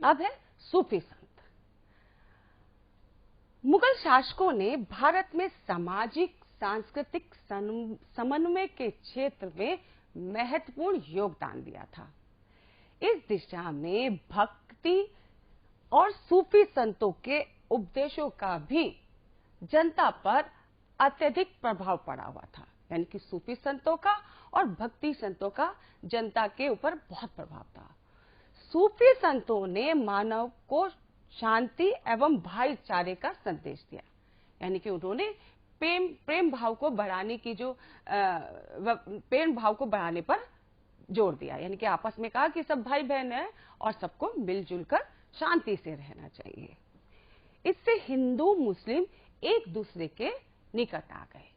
अब है सूफी संत। मुगल शासकों ने भारत में सामाजिक सांस्कृतिक समन्वय के क्षेत्र में महत्वपूर्ण योगदान दिया था। इस दिशा में भक्ति और सूफी संतों के उपदेशों का भी जनता पर अत्यधिक प्रभाव पड़ा हुआ था। यानी कि सूफी संतों का और भक्ति संतों का जनता के ऊपर बहुत प्रभाव था। सूफी संतों ने मानव को शांति एवं भाईचारे का संदेश दिया। यानी कि उन्होंने प्रेम भाव को बढ़ाने की प्रेम भाव को बढ़ाने पर जोर दिया। यानी कि आपस में कहा कि सब भाई बहन हैं और सबको मिलजुल कर शांति से रहना चाहिए। इससे हिंदू मुस्लिम एक दूसरे के निकट आ गए।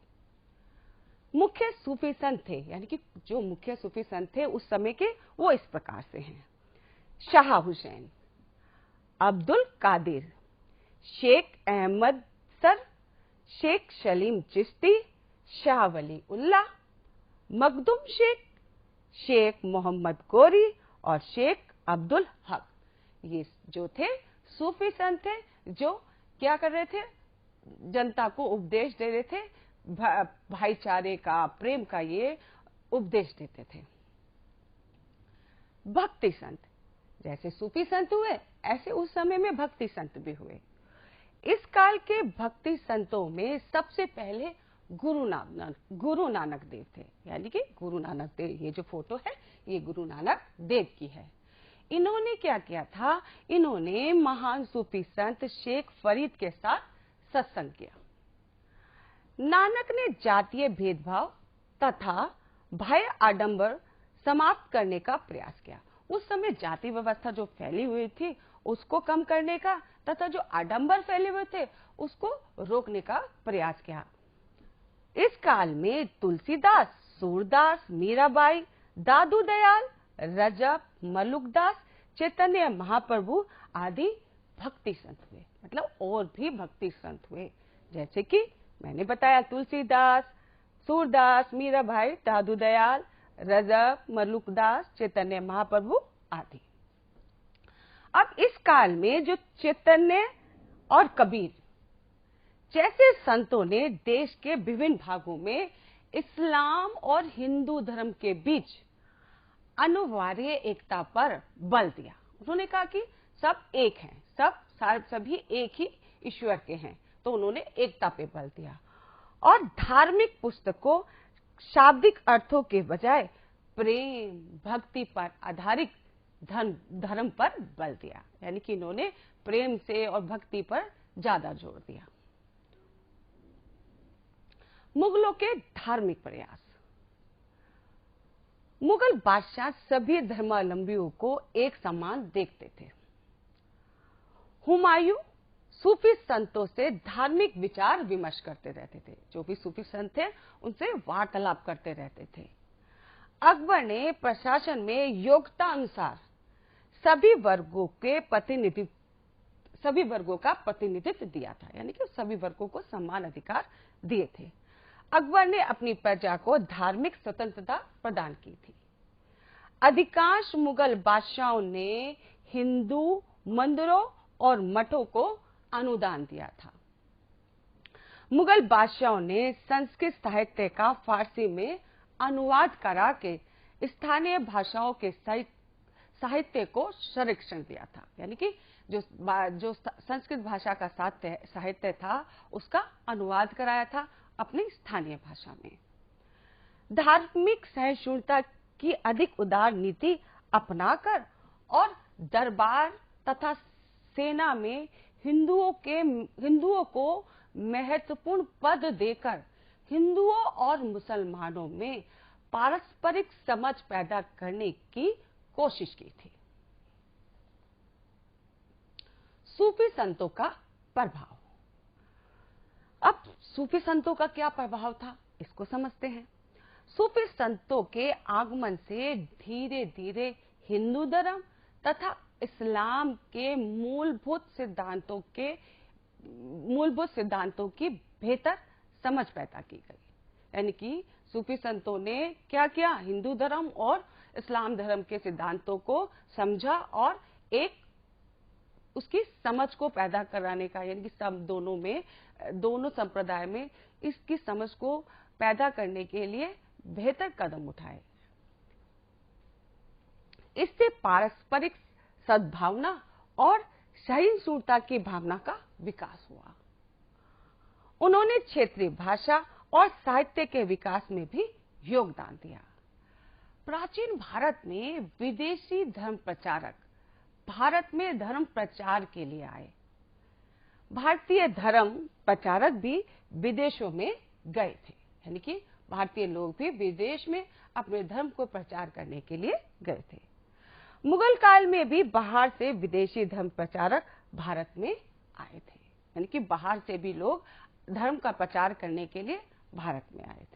मुख्य सूफी संत थे, यानी कि जो मुख्य सूफी संत थे उस समय के, वो इस प्रकार से हैं: शाह हुसैन, अब्दुल कादिर, शेख अहमद सर, शेख सलीम चिश्ती, शाह वली उल्लाह, मखदूम शेख, शेख मोहम्मद गोरी और शेख अब्दुल हक। ये जो थे सूफी संत थे, जो क्या कर रहे थे? जनता को उपदेश दे रहे थे, भाईचारे का, प्रेम का ये उपदेश देते थे। भक्ति संत, जैसे सूफी संत हुए ऐसे उस समय में भक्ति संत भी हुए। इस काल के भक्ति संतों में सबसे पहले गुरु नानक देव थे। यानी कि गुरु नानक देव, ये जो फोटो है ये गुरु नानक देव की है। इन्होंने क्या किया था? इन्होंने महान सूफी संत शेख फरीद के साथ सत्संग किया। नानक ने जातीय भेदभाव तथा भय आडंबर समाप्त करने का प्रयास किया। उस समय जाति व्यवस्था जो फैली हुई थी उसको कम करने का तथा जो आडंबर फैले हुए थे उसको रोकने का प्रयास किया। इस काल में तुलसीदास, सूरदास, मीराबाई, दादू दयाल, रजब, मलुकदास, चैतन्य महाप्रभु आदि भक्ति संत हुए। मतलब और भी भक्ति संत हुए, जैसे कि मैंने बताया तुलसीदास, सूरदास, मीराबाई, दादू दयाल, रजब, मलुकदास, चैतन्य महाप्रभु आदि। अब इस काल में जो चैतन्य और कबीर जैसे संतों ने देश के विभिन्न भागों में इस्लाम और हिंदू धर्म के बीच अनिवार्य एकता पर बल दिया। उन्होंने कहा कि सब एक हैं, सभी एक ही ईश्वर के हैं, तो उन्होंने एकता पे बल दिया। और धार्मिक पुस्तकों, शाब्दिक अर्थों के बजाय प्रेम भक्ति पर आधारित धर्म पर बल दिया। यानी कि इन्होंने प्रेम से और भक्ति पर ज्यादा जोर दिया। मुगलों के धार्मिक प्रयास। मुगल बादशाह सभी धर्मावलंबियों को एक समान देखते थे। हुमायूं सूफी संतों से धार्मिक विचार विमर्श करते रहते थे। जो भी सूफी संत थे उनसे वार्तालाप करते रहते थे। अकबर ने प्रशासन में योग्यता अनुसार सभी वर्गों का प्रतिनिधित्व दिया था। यानी कि सभी वर्गों को समान अधिकार दिए थे। अकबर ने अपनी प्रजा को धार्मिक स्वतंत्रता प्रदान की थी। अधिकांश मुगल बादशाहों ने हिंदू मंदिरों और मठों को अनुदान दिया था। मुगल बादशाहों ने संस्कृत साहित्य का फारसी में अनुवाद करा के स्थानीय भाषाओं के साहित्य को संरक्षण दिया था। यानी कि जो संस्कृत भाषा का साहित्य था उसका अनुवाद कराया था अपनी स्थानीय भाषा में। धार्मिक सहिष्णुता की अधिक उदार नीति अपनाकर और दरबार तथा सेना में हिंदुओं को महत्वपूर्ण पद देकर हिंदुओं और मुसलमानों में पारस्परिक समझ पैदा करने की कोशिश की थी। सूफी संतों का प्रभाव। अब सूफी संतों का क्या प्रभाव था इसको समझते हैं। सूफी संतों के आगमन से धीरे धीरे हिंदू धर्म तथा इस्लाम के मूलभूत सिद्धांतों की बेहतर समझ पैदा की गई। यानी कि सूफी संतों ने क्या किया? हिंदू धर्म और इस्लाम धर्म के सिद्धांतों को समझा और एक समझ को पैदा कराने का, यानी कि सब दोनों संप्रदाय में इसकी समझ को पैदा करने के लिए बेहतर कदम उठाए। इससे पारस्परिक सद्भावना और सहिष्णुता की भावना का विकास हुआ। उन्होंने क्षेत्रीय भाषा और साहित्य के विकास में भी योगदान दिया। प्राचीन भारत में विदेशी धर्म प्रचारक भारत में धर्म प्रचार के लिए आए। भारतीय धर्म प्रचारक भी विदेशों में गए थे, यानी कि भारतीय लोग भी विदेश में अपने धर्म को प्रचार करने के लिए गए थे। मुगल काल में भी बाहर से विदेशी धर्म प्रचारक भारत में आए थे, यानी कि बाहर से भी लोग धर्म का प्रचार करने के लिए भारत में आए थे।